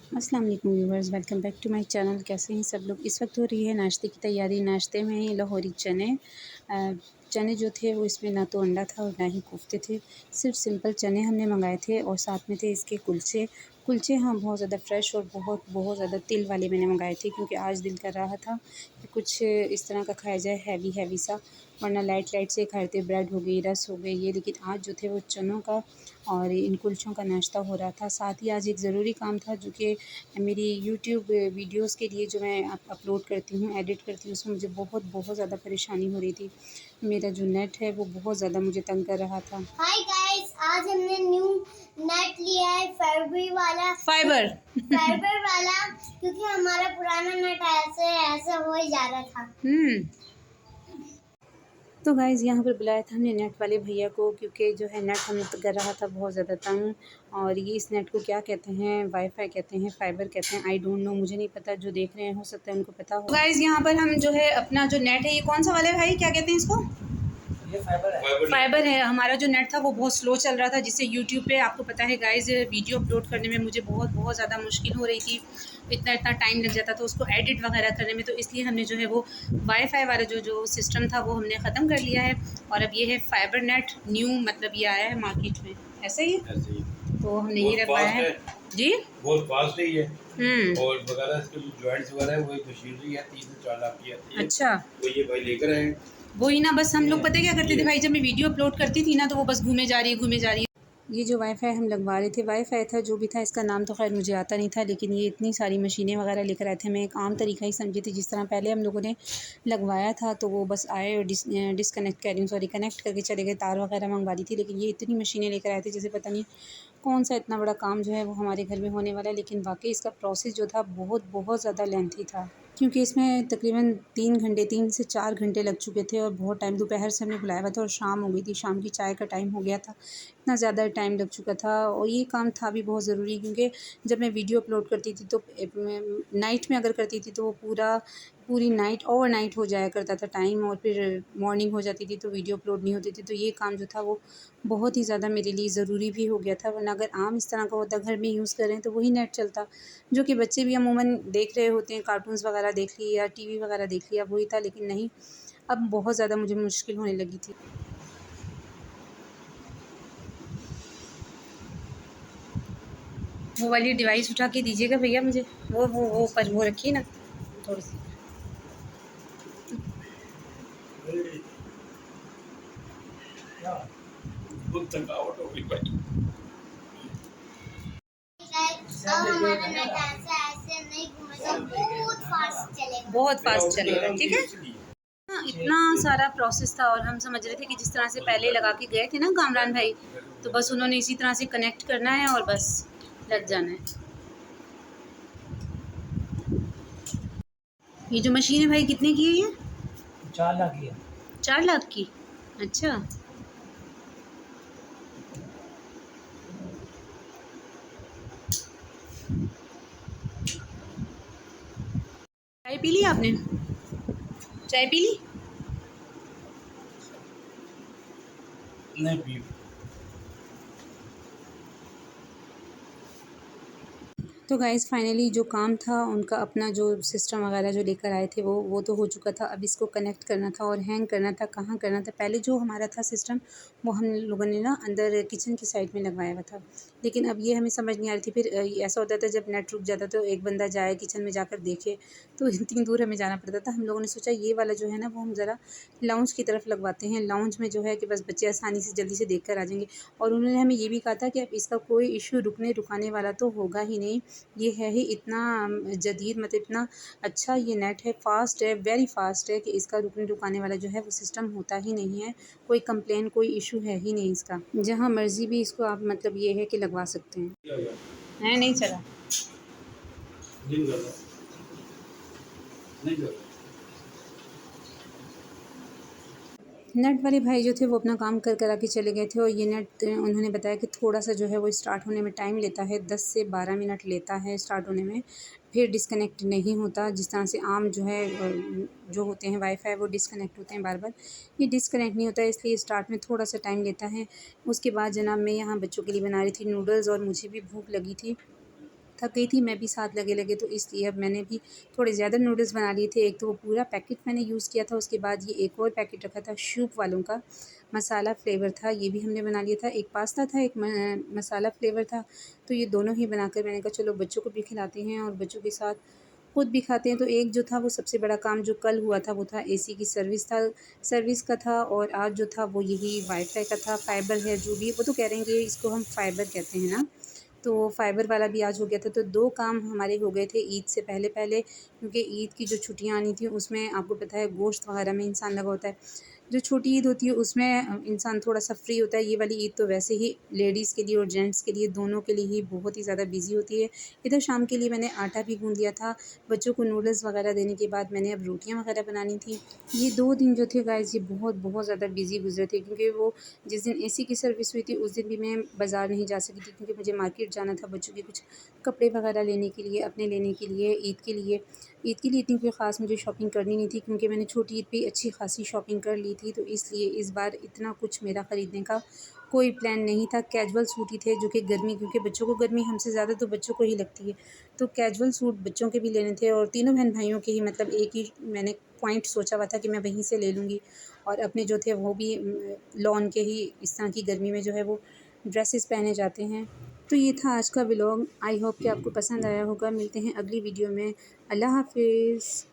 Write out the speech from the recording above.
अस्सलाम वालेकुम viewers, welcome back to my channel. कैसे हैं सब लोग। इस वक्त हो रही है नाश्ते की तैयारी। नाश्ते में लाहौरी चने चने जो थे वो इसमें ना तो अंडा था और ना ही कोफ्ते थे। सिर्फ सिंपल चने हमने मंगाए थे और साथ में थे इसके कुलचे। कुलचे हाँ बहुत ज़्यादा फ्रेश और बहुत बहुत ज़्यादा तिल वाले मैंने मंगाए थे, क्योंकि आज दिल कर रहा था कि कुछ इस तरह का खाया जाए, हैवी हैवी सा। वरना लाइट लाइट से खाए थे, ब्रेड हो गई, रस हो गई ये। लेकिन आज जो थे वो चनों का और इन कुलचों का नाश्ता हो रहा था। साथ ही आज एक ज़रूरी काम था जो कि मेरी यूट्यूब वीडियोस के लिए जो मैं अपलोड करती हूँ, एडिट करती हूँ, उसमें मुझे बहुत बहुत ज़्यादा परेशानी हो रही थी। मेरा जो नेट है वो बहुत ज़्यादा मुझे तंग कर रहा था। हाय गाइस, आज हमने न्यू नेट लिया है फाइबर वाला, क्योंकि हमारा पुराना नेट ऐसे हो ही जा रहा था। तो गाइज़ यहाँ पर बुलाया था हमने नेट वाले भैया को, क्योंकि जो है नेट हमें कर रहा था बहुत ज़्यादा तंग। और ये इस नेट को क्या कहते हैं, वाईफाई कहते हैं, फाइबर कहते हैं, आई डोंट नो, मुझे नहीं पता। जो देख रहे हैं हो सकता है उनको पता हो। गाइज़ यहाँ पर हम जो है अपना जो नेट है, ये कौन सा वाला है भाई, क्या कहते हैं इसको? ये फाइबर है। हमारा जो नेट था वो बहुत स्लो चल रहा था, जिससे यूट्यूब पे आपको पता है गाइज़ वीडियो अपलोड करने में मुझे बहुत बहुत ज़्यादा मुश्किल हो रही थी। इतना इतना टाइम लग जाता था उसको एडिट वगैरह करने में। तो इसलिए हमने जो है वो वाईफाई वाला जो सिस्टम था वो हमने ख़त्म कर लिया है। और अब ये है फाइबर नेट न्यू, मतलब ये आया है मार्केट में, ऐसे ही। तो हमने ये रखवाया है जी, बहुत फास्ट है ये। और वगैरह इसके जो जॉइंट्स वगैरह है वो एक मशीनरी है, 3 से 4 लाख की आती है। अच्छा, तो ये भाई लेकर आए। वही ना, बस हम लोग पता क्या करते थे भाई, जब मैं वीडियो अपलोड करती थी ना तो वो बस घूमे जा रही है घूमे जा रही है। ये जो वाईफ़ाई हम लगवा रहे थे, वाईफ़ाई था जो भी था, इसका नाम तो ख़ैर मुझे आता नहीं था, लेकिन ये इतनी सारी मशीनें वगैरह लेकर आए थे। मैं एक आम तरीका ही समझी थी, जिस तरह पहले हम लोगों ने लगवाया था। तो वो बस आए और डिसकनेक्ट कह रही हूँ, सॉरी, कनेक्ट करके चले गए। तार वगैरह मंगवा दी थी, लेकिन ये इतनी मशीनें लेकर आए थे जैसे पता नहीं कौन सा इतना बड़ा काम जो है वो हमारे घर में होने वाला है। लेकिन वाक़ई इसका प्रोसेस जो था बहुत बहुत ज़्यादा लेंथी था, क्योंकि इसमें तकरीबन 3 घंटे, 3 से 4 घंटे लग चुके थे। और बहुत टाइम दोपहर से हमने बुलाया हुआ था और शाम हो गई थी, शाम की चाय का टाइम हो गया था। इतना ज़्यादा टाइम लग चुका था और ये काम था भी बहुत ज़रूरी, क्योंकि जब मैं वीडियो अपलोड करती थी तो नाइट में अगर करती थी तो वो पूरी नाइट ओवरनाइट हो जाया करता था टाइम, और फिर मॉर्निंग हो जाती थी तो वीडियो अपलोड नहीं होती थी। तो ये काम जो था वो बहुत ही ज़्यादा मेरे लिए ज़रूरी भी हो गया था। वरना अगर आम इस तरह का होता, घर में यूज़ करें तो वही नेट चलता, जो कि बच्चे भी अमूमन देख रहे होते हैं, कार्टून्स वगैरह देख लिए या टीवी वगैरह देख लिया, वही था। लेकिन नहीं, अब बहुत ज़्यादा मुझे मुश्किल होने लगी थी। वो वाली डिवाइस उठा के दीजिएगा भैया मुझे, वो पर वो रखिए ना थोड़ी सी। बहुत थकावट हो गई भाई। अब हमारा नेट ऐसे नहीं घूमेगा, बहुत फास्ट चलेगा। बहुत फास्ट चलेगा, ठीक है। हाँ, इतना सारा प्रोसेस था और हम समझ रहे थे कि जिस तरह से पहले लगा के गए थे ना कामरान भाई, तो बस उन्होंने इसी तरह से कनेक्ट करना है और बस लग जाना है। ये जो मशीन है भाई कितने की है ये? 4 लाख की है। 4 लाख की? अच्छा, चाय पी ली आपने? चाय पी ली? नहीं पी। तो गाइज़ फाइनली जो काम था उनका, अपना जो सिस्टम वगैरह जो लेकर आए थे वो तो हो चुका था। अब इसको कनेक्ट करना था और हैंग करना था। कहाँ करना था? पहले जो हमारा था सिस्टम वो हम लोगों ने ना अंदर किचन की साइड में लगवाया हुआ था। लेकिन अब ये हमें समझ नहीं आ रही थी। फिर ऐसा होता था जब नेट रुक जाता तो एक बंदा जाए किचन में जाकर देखे, तो इतनी दूर हमें जाना पड़ता था। हम लोगों ने सोचा ये वाला जो है ना वो हम ज़रा लाउंज की तरफ लगवाते हैं। लाउंज में जो है कि बस बच्चे आसानी से जल्दी से देख कर आ जाएंगे। और उन्होंने हमें ये भी कहा था कि अब इसका कोई इशू रुकने वाला तो होगा ही नहीं। ये है ही इतना जदीद, मतलब इतना अच्छा ये नेट है, फ़ास्ट है, वेरी फ़ास्ट है कि इसका रुकाने वाला जो है वो सिस्टम होता ही नहीं है। कोई कंप्लेन, कोई इशू है ही नहीं इसका। जहाँ मर्ज़ी भी इसको आप, मतलब ये है कि लगवा सकते हैं। है नहीं चला? नहीं करता, नहीं करता। नेट वाले भाई जो थे वो अपना काम कर के चले गए थे। और ये नेट उन्होंने बताया कि थोड़ा सा जो है वो स्टार्ट होने में टाइम लेता है, 10 से 12 मिनट लेता है स्टार्ट होने में, फिर डिस्कनेक्ट नहीं होता। जिस तरह से आम जो है जो होते हैं वाईफाई वो डिस्कनेक्ट होते हैं बार बार, ये डिस्कनेक्ट नहीं होता है, इसलिए स्टार्ट में थोड़ा सा टाइम लेता है। उसके बाद जनाब मैं यहाँ बच्चों के लिए बना रही थी नूडल्स और मुझे भी भूख लगी थी। थक गई थी मैं भी साथ लगे लगे, तो इसलिए अब मैंने भी थोड़े ज़्यादा नूडल्स बना लिए थे। एक तो वो पूरा पैकेट मैंने यूज़ किया था, उसके बाद ये एक और पैकेट रखा था शूप वालों का, मसाला फ्लेवर था, ये भी हमने बना लिया था। एक पास्ता था, एक मसाला फ्लेवर था, तो ये दोनों ही बनाकर मैंने कहा चलो बच्चों को भी खिलाते हैं और बच्चों के साथ खुद भी खाते हैं। तो एक जो था वो सबसे बड़ा काम जो कल हुआ था वो था एसी की सर्विस का था, और आज जो था वो यही वाईफ़ाई का था। फ़ाइबर है जो भी, वो तो कह रहे हैं कि इसको हम फ़ाइबर कहते हैं ना, तो फ़ाइबर वाला भी आज हो गया था। तो 2 काम हमारे हो गए थे ईद से पहले, क्योंकि ईद की जो छुट्टियाँ आनी थी उसमें आपको पता है गोश्त वगैरह में इंसान लगा होता है। जो छोटी ईद होती है उसमें इंसान थोड़ा-सा फ्री होता है। ये वाली ईद तो वैसे ही लेडीज़ के लिए और जेंट्स के लिए दोनों के लिए ही बहुत ही ज़्यादा बिज़ी होती है। इधर शाम के लिए मैंने आटा भी गूँध दिया था। बच्चों को नूडल्स वगैरह देने के बाद मैंने अब रोटियाँ वगैरह बनानी थी। ये 2 दिन जो थे गाइज़ ये बहुत ज़्यादा बिज़ी गुज़रे थे, क्योंकि वो जिस दिन एसी की सर्विस हुई थी उस दिन भी मैं बाज़ार नहीं जा सकी थी, क्योंकि मुझे मार्केट जाना था बच्चों के कुछ कपड़े वगैरह लेने के लिए, अपने लेने के लिए, ईद के लिए। ईद के लिए इतनी कोई ख़ास मुझे शॉपिंग करनी नहीं थी, क्योंकि मैंने छोटी ईद पे अच्छी खासी शॉपिंग कर ली थी, तो इसलिए इस बार इतना कुछ मेरा ख़रीदने का कोई प्लान नहीं था। कैजुअल सूट ही थे जो कि गर्मी, क्योंकि बच्चों को गर्मी हमसे ज़्यादा तो बच्चों को ही लगती है, तो कैजुअल सूट बच्चों के भी लेने थे और तीनों बहन भाइयों के ही, मतलब एक ही मैंने पॉइंट सोचा हुआ था कि मैं वहीं से ले लूँगी, और अपने जो थे वो भी लॉन के ही, इस तरह की गर्मी में जो है वो ड्रेसेस पहने जाते हैं। तो ये था आज का व्लॉग। आई होप कि आपको पसंद आया होगा। मिलते हैं अगली वीडियो में। अल्लाह हाफ़िज़।